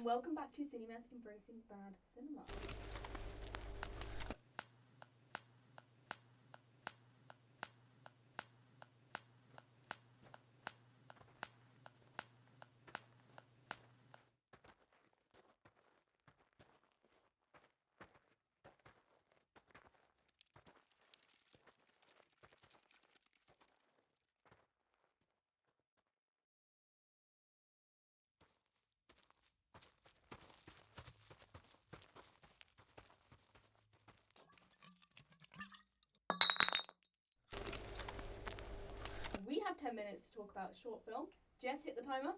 and welcome back to Cine-Mess Embracing Bad Cinema. We have 10 minutes to talk about a short film. Jess, hit the timer.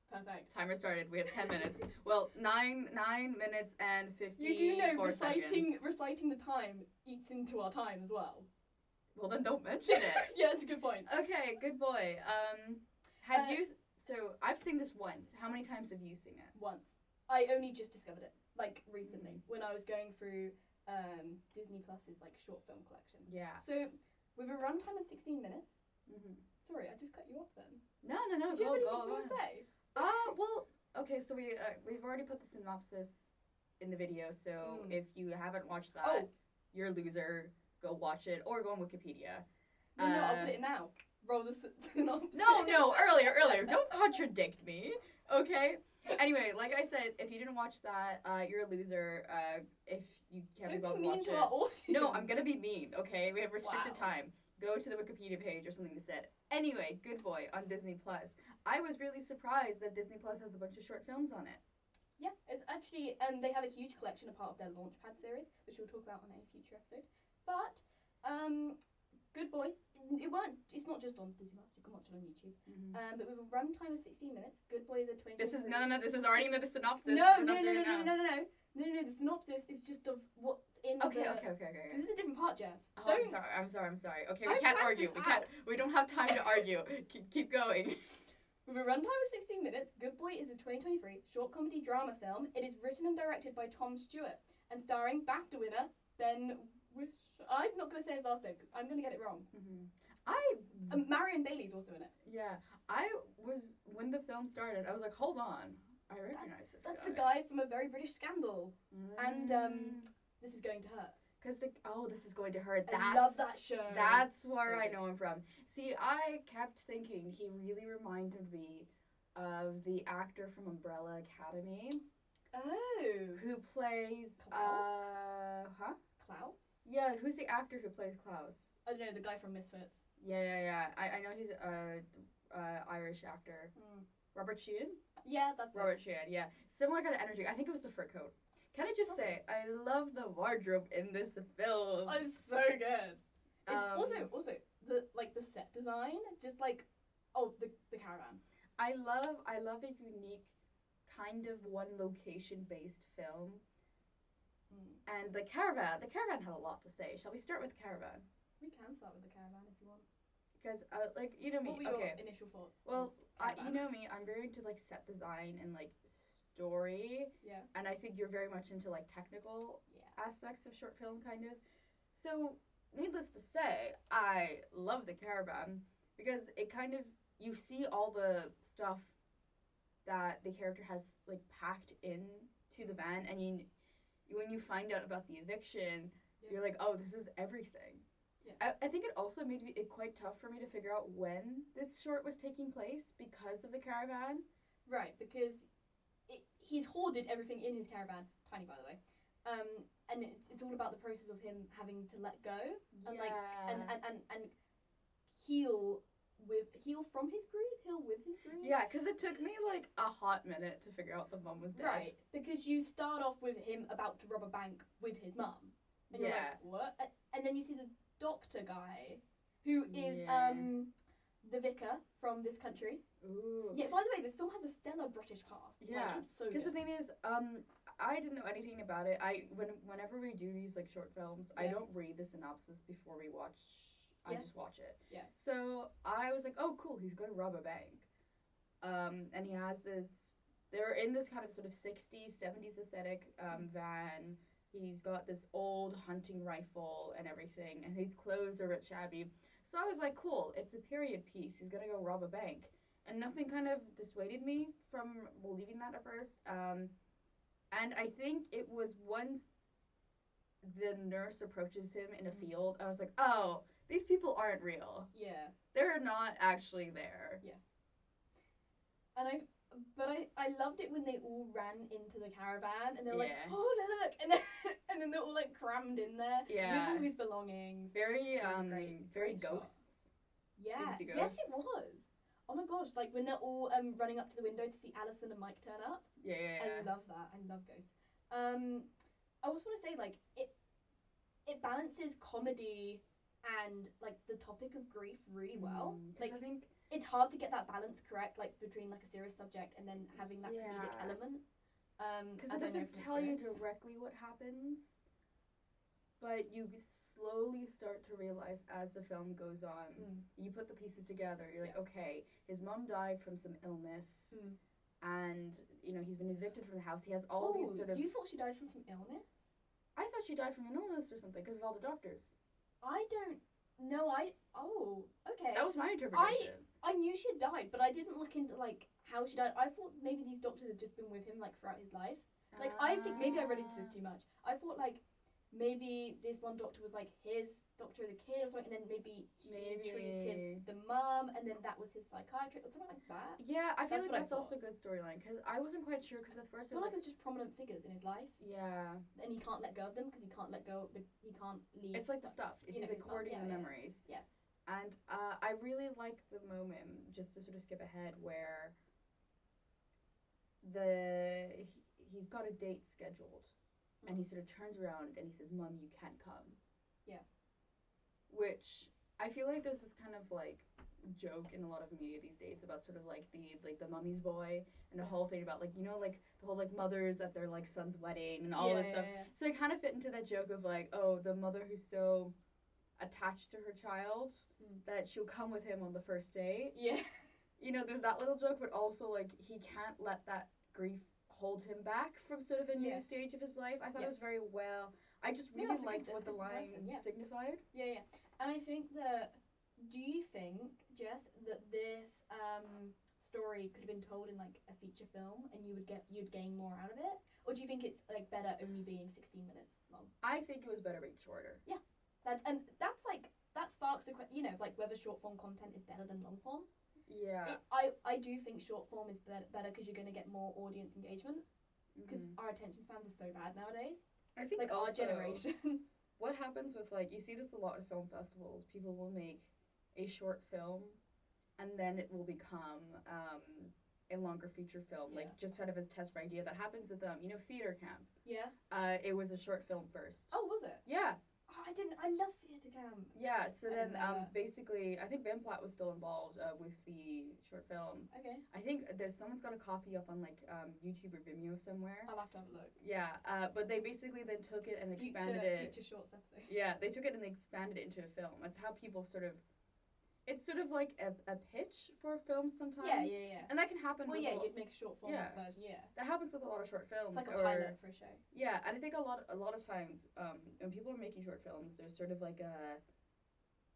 Perfect. Timer started. We have 10 minutes. Well, 9 minutes and 54 You do know seconds. reciting the time eats into our time as well. Well, then don't mention it. Yeah, that's a good point. Okay, good boy. So I've seen this once. How many times have you seen it? Once. I only just discovered it, like, recently, when I was going through Disney Plus's, like, short film collection. Yeah. So, with a runtime of 16 minutes. Mm-hmm. Sorry, I just cut you off then. No. Did you have anything you want to say? Well, okay, so we've already put the synopsis in the video, so if you haven't watched that, you're a loser. Go watch it, or go on Wikipedia. No, I'll put it now. Roll the synopsis. No, earlier. Don't contradict me, okay? Anyway, like I said, if you didn't watch that, you're a loser. If you can't be bothered to watch it. Our audience. No, I'm gonna be mean, okay? We have restricted Wow. time. Go to the Wikipedia page or something that said. Anyway, Good Boy on Disney Plus. I was really surprised that Disney Plus has a bunch of short films on it. Yeah, it's actually, they have a huge collection, a part of their Launchpad series, which we'll talk about on a future episode. But, Good Boy, it's not just on Disney Plus, you can watch it on YouTube. Mm-hmm. But with a runtime of 16 minutes, Good Boy is a 20. This is already in the synopsis. No, the synopsis is just of what's in Okay. This is a different part, Jess. Oh, I'm sorry. Okay, we can't argue. We don't have time to argue. Keep going. With a runtime of 16 minutes, Good Boy is a 2023 short comedy drama film. It is written and directed by Tom Stewart and starring BAFTA winner Ben I'm not going to say his last name. I'm going to get it wrong. Mm-hmm. Marion Bailey's also in it. Yeah. When the film started, I was like, hold on. I recognize this guy. That's a guy from a very British scandal. And This is Going to Hurt. This is Going to Hurt. I love that show. That's where I know him from. See, I kept thinking he really reminded me of the actor from Umbrella Academy. Oh. Who plays Klaus? Klaus? Yeah, who's the actor who plays Klaus? I don't know, the guy from Misfits. Yeah. I know he's Irish actor. Robert Sheehan? Yeah, that's Robert Sheehan, yeah. Similar kind of energy. I think it was the fur coat. Can I just say, I love the wardrobe in this film. Oh, it's so good. It's also the set design, just like the caravan. I love a unique kind of one location based film. And the caravan had a lot to say. Shall we start with the caravan? We can start with the caravan if you want. Because you know me. What were your initial thoughts? Well, you know me. I'm very into like set design and like story. Yeah. And I think you're very much into like technical aspects of short film, kind of. So, needless to say, I love the caravan because it kind of, you see all the stuff that the character has like packed in to the van, and when you find out about the eviction, you're like, oh, this is everything. Yeah. I think it also made it quite tough for me to figure out when this short was taking place because of the caravan. Right, because he's hoarded everything in his caravan. Tiny, by the way. And it's all about the process of him having to let go and and heal from his grief. Heal with his grief. Yeah, because it took me like a hot minute to figure out the mum was dead. Right, because you start off with him about to rob a bank with his mum. And you're like, what? And then you see the doctor guy, who is the vicar from this country. Ooh. Yeah, by the way, this film has a stellar British cast. Yeah, because the thing is, I didn't know anything about it. Whenever we do these like short films, I don't read the synopsis before we watch. I just watch it. Yeah. So I was like, oh, cool, he's going to rob a bank. And he has this. They're in this kind of sort of 60s, 70s aesthetic van. He's got this old hunting rifle and everything, and his clothes are a bit shabby. So I was like, cool, it's a period piece. He's gonna go rob a bank. And nothing kind of dissuaded me from believing that at first. And I think it was once the nurse approaches him in a field, I was like, oh, these people aren't real. Yeah. They're not actually there. Yeah. And I loved it when they all ran into the caravan and they're like, oh look, and then they're all like crammed in there with all his belongings. Very very ghosts. Yeah. Yes, it was. Oh my gosh, like when they're all running up to the window to see Alison and Mike turn up. Yeah. I love that. I love ghosts. I also want to say like it balances comedy and like the topic of grief really well. Like I think it's hard to get that balance correct, like between like a serious subject and then having that comedic element. Because it doesn't tell you directly what happens, but you slowly start to realize as the film goes on. You put the pieces together. You're like, okay, his mom died from some illness, and you know he's been evicted from the house. He has all these sort of. You thought she died from some illness? I thought she died from an illness or something because of all the doctors. I don't. No, okay. That was my interpretation. I knew she had died, but I didn't look into like how she died. I thought maybe these doctors had just been with him like throughout his life. Like I think maybe I read into this too much. I thought like maybe this one doctor was like his doctor of the kid or something, and then maybe he treated the mum, and then that was his psychiatrist or something like that. Yeah, I feel like that's also a good storyline because I wasn't quite sure because at first I feel like it's just prominent figures in his life. Yeah, and he can't let go of them because he can't let go. He can't leave. It's like the stuff. He's like hoarding the memories. Yeah. And I really like the moment, just to sort of skip ahead, where he's got a date scheduled, and he sort of turns around and he says, "Mom, you can't come." Yeah. Which I feel like there's this kind of like joke in a lot of media these days about sort of like the mummy's boy and the whole thing about like, you know, like the whole like mothers at their like son's wedding and all this stuff. Yeah. So it kind of fit into that joke of like, oh, the mother who's so attached to her child that she'll come with him on the first date. Yeah. You know, there's that little joke, but also like he can't let that grief hold him back from sort of a new stage of his life. I thought it was very well. I just really liked what the line signified. Yeah. And I think that, do you think, Jess, that this story could have been told in like a feature film and you'd gain more out of it? Or do you think it's like better only being 16 minutes long? I think it was better being shorter. Yeah. That sparks a you know, like whether short form content is better than long form. Yeah. I do think short form is better because you're going to get more audience engagement because our attention spans are so bad nowadays. I think like also, our generation. What happens with like, you see this a lot at film festivals, people will make a short film and then it will become a longer feature film, like just out of his test for idea. That happens with you know, theater camp. Yeah. It was a short film first. Oh, was it? Yeah. Oh, I love theater camp. Yeah, so then basically I think Ben Platt was still involved with the short film. Okay. I think someone's got a copy up on like YouTube or Vimeo somewhere. I'll have to have a look. Yeah, but they basically then took it and expanded it. Future shorts episode. Yeah, they took it and they expanded it into a film. It's how people sort of. It's sort of like a pitch for films sometimes. Yeah. And that can happen. Well, you'd make a short form version. Yeah. That happens with a lot of short films. It's like a pilot for a show. Yeah, and I think a lot of times when people are making short films, there's sort of like a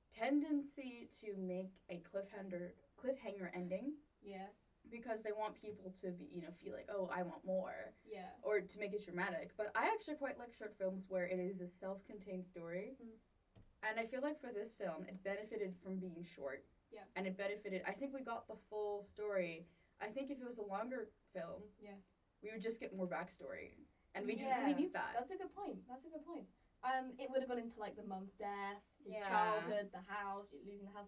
tendency to make a cliffhanger ending. Yeah. Because they want people to be, you know, feel like, oh, I want more. Yeah. Or to make it dramatic. But I actually quite like short films where it is a self-contained story. And I feel like for this film, it benefited from being short. Yeah. And it benefited. I think we got the full story. I think if it was a longer film, we would just get more backstory. And we didn't really need that. That's a good point. It would have gone into like the mum's death, his childhood, the house, losing the house.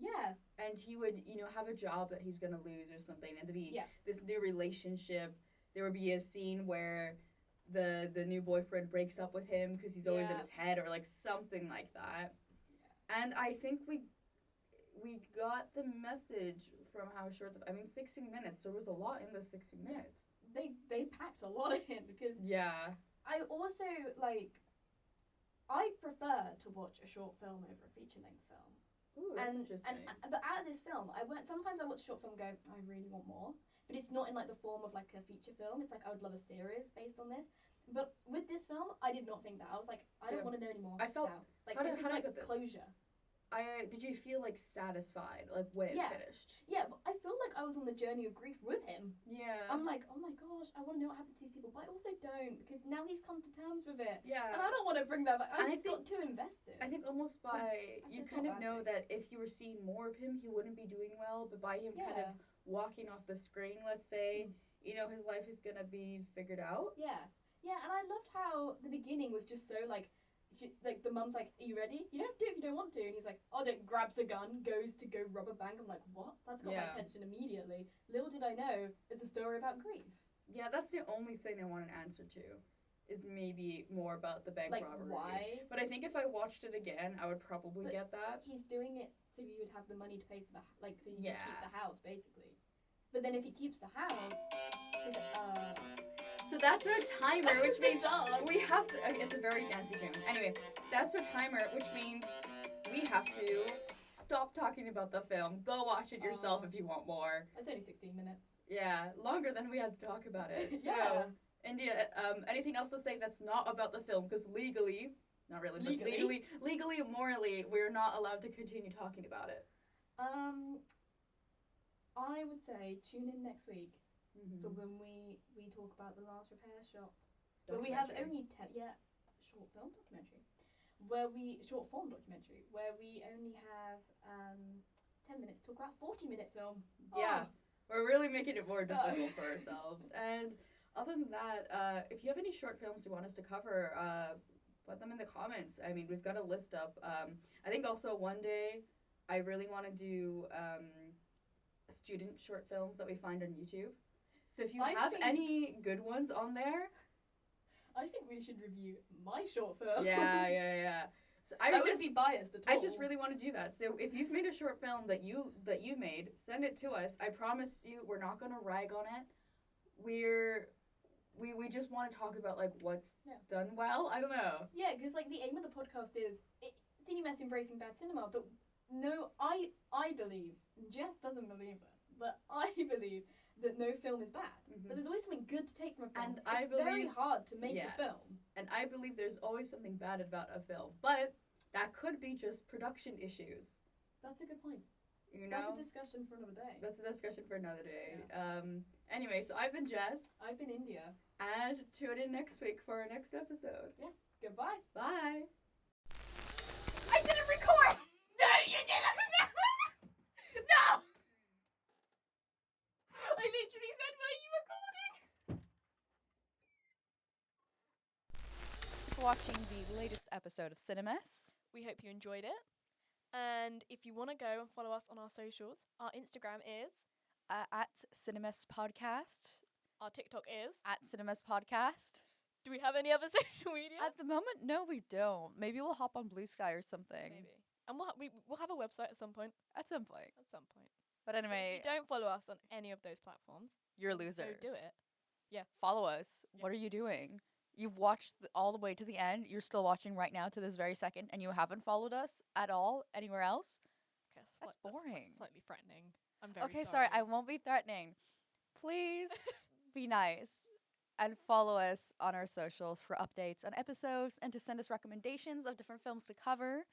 Yeah. And he would, you know, have a job that he's going to lose or something. And there'd be this new relationship. There would be a scene where the new boyfriend breaks up with him because he's always in his head or like something like that. And I think we got the message from how short 16 minutes. There was a lot in those 16 minutes. They packed a lot in because I also like I prefer to watch a short film over a feature length film. Ooh, that's interesting. But out of this film, sometimes I watch a short film and go, I really want more. But it's not in like the form of like a feature film. It's like I would love a series based on this. But with this film, I did not think that. I was like, I don't want to know anymore. I felt like this is like closure. did you feel like satisfied like when it finished? Yeah, but I feel like I was on the journey of grief with him. Yeah. I'm like, oh my gosh, I want to know what happened to these people, but I also don't because now he's come to terms with it. Yeah. And I don't want to bring that back. I got too invested. I think almost by you kind of know that if you were seeing more of him, he wouldn't be doing well. But by him kind of walking off the screen, let's say, you know, his life is gonna be figured out. Yeah, and I loved how the beginning was just so like the mum's like, are you ready? You don't have to do it if you don't want to. And he's like, oh, don't, grabs a gun, goes to go rob a bank. I'm like, what? That's got my attention immediately. Little did I know, it's a story about grief. Yeah, that's the only thing I want an answer to, is maybe more about the bank robbery. Why? But I think if I watched it again, I would probably get that. He's doing it so you would have the money to pay for so you can keep the house, basically. But then if he keeps the house, so that's our timer, which means we have to. It's a very fancy tune. Anyway, that's our timer, which means we have to stop talking about the film. Go watch it yourself if you want more. It's only 16 minutes. Yeah, longer than we had to talk about it. So, yeah. India, anything else to say that's not about the film? Because legally, not really, but legally, morally, we're not allowed to continue talking about it. I would say tune in next week for when we talk about The Last Repair Shop. Where we have only short form documentary. Short form documentary where we only have 10 minutes to talk about 40-minute film. Yeah, we're really making it more difficult for ourselves. And other than that, if you have any short films you want us to cover, put them in the comments. I mean, we've got a list up. I think also one day I really want to do student short films that we find on YouTube. So if you have any good ones on there, I think we should review my short film. Yeah. So I wouldn't be biased at all. I just really want to do that. So if you've made a short film that you made, send it to us. I promise you, we're not gonna rag on it. We just want to talk about like what's done well. I don't know. Yeah, because like the aim of the podcast is Cine-Mess embracing bad cinema, but no, I believe, Jess doesn't believe this, but I believe that no film is bad. But there's always something good to take from a film. And it's very hard to make a film. And I believe there's always something bad about a film, but that could be just production issues. That's a good point. You know? That's a discussion for another day. Yeah. Anyway, so I've been Jess. I've been India. And tune in next week for our next episode. Yeah. Goodbye. Bye. I didn't record! No, you didn't! No! I literally said, were you recording? For watching the latest episode of Cine-Mess. We hope you enjoyed it. And if you want to go and follow us on our socials, our Instagram is at Cine-Mess Podcast. Our TikTok is at Cine-Mess Podcast. Do we have any other social media? At the moment, no, we don't. Maybe we'll hop on Blue Sky or something. Maybe. And we'll have a website at some point. At some point. But anyway, if you don't follow us on any of those platforms, you're a loser. Go do it. Yeah. Follow us. Yeah. What are you doing? You've watched all the way to the end. You're still watching right now to this very second, and you haven't followed us at all anywhere else? That's boring. That's slightly threatening. I'm very sorry. I won't be threatening. Please be nice and follow us on our socials for updates on episodes and to send us recommendations of different films to cover.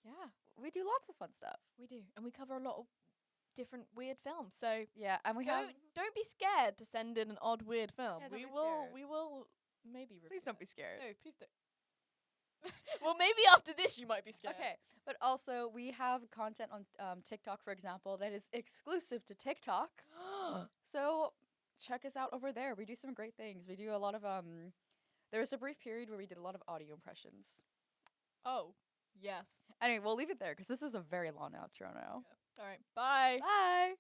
Yeah. We do lots of fun stuff. We do. And we cover a lot of different weird films. So yeah, and don't be scared to send in an odd weird film. Yeah, we will maybe please don't be scared. No, please don't. Well, maybe after this you might be scared. Okay, but also we have content on TikTok, for example, that is exclusive to TikTok. So check us out over there. We do some great things. We do a lot of there was a brief period where we did a lot of audio impressions. Oh, yes. Anyway, we'll leave it there because this is a very long outro now. Yeah. All right. Bye. Bye.